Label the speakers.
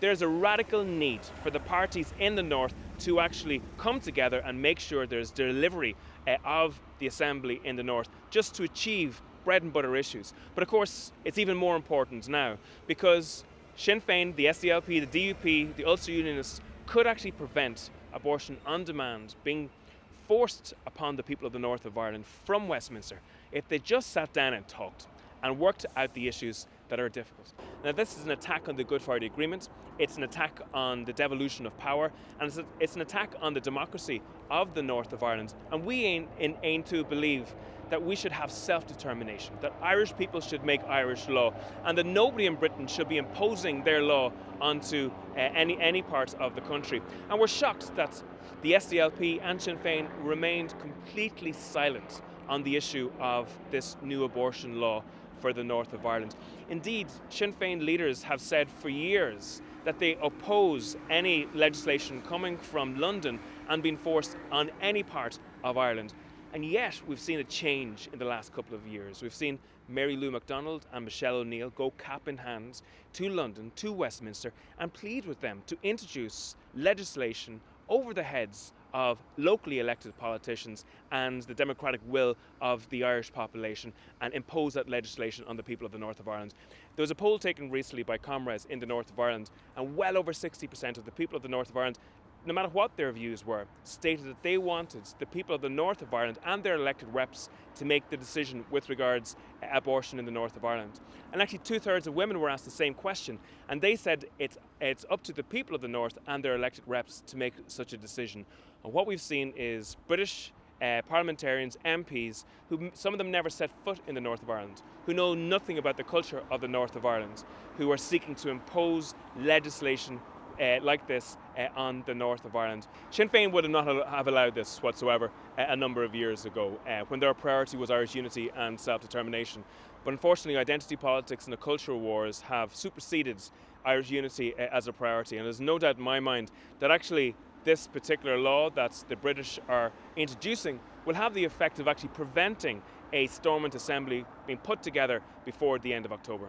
Speaker 1: there's a radical need for the parties in the north to actually come together and make sure there's delivery of the assembly in the north, just to achieve bread and butter issues. But of course, it's even more important now, because Sinn Féin, the SDLP, the DUP, the Ulster Unionists could actually prevent abortion on demand being forced upon the people of the north of Ireland from Westminster if they just sat down and talked and worked out the issues that are difficult. Now, this is an attack on the Good Friday Agreement, it's an attack on the devolution of power, and it's an attack on the democracy of the north of Ireland. And we aim to believe that we should have self-determination, that Irish people should make Irish law, and that nobody in Britain should be imposing their law onto any part of the country. And we're shocked that the SDLP and Sinn Féin remained completely silent on the issue of this new abortion law for the north of Ireland. Indeed, Sinn Féin leaders have said for years that they oppose any legislation coming from London and being forced on any part of Ireland. And yet we've seen a change in the last couple of years. We've seen Mary Lou MacDonald and Michelle O'Neill go cap in hand to London, to Westminster, and plead with them to introduce legislation over the heads of locally elected politicians and the democratic will of the Irish population, and impose that legislation on the people of the north of Ireland. There was a poll taken recently by Comres in the north of Ireland, and well over 60% of the people of the north of Ireland, no matter what their views were, stated that they wanted the people of the north of Ireland and their elected reps to make the decision with regards abortion in the north of Ireland. And actually 2/3 of women were asked the same question, and they said it's up to the people of the north and their elected reps to make such a decision. And what we've seen is British parliamentarians, MPs, who some of them never set foot in the north of Ireland, who know nothing about the culture of the north of Ireland, who are seeking to impose legislation like this on the north of Ireland. Sinn Féin would not have allowed this whatsoever a number of years ago, when their priority was Irish unity and self-determination. But unfortunately, identity politics and the cultural wars have superseded Irish unity as a priority. And there's no doubt in my mind that actually this particular law that the British are introducing will have the effect of actually preventing a Stormont Assembly being put together before the end of October.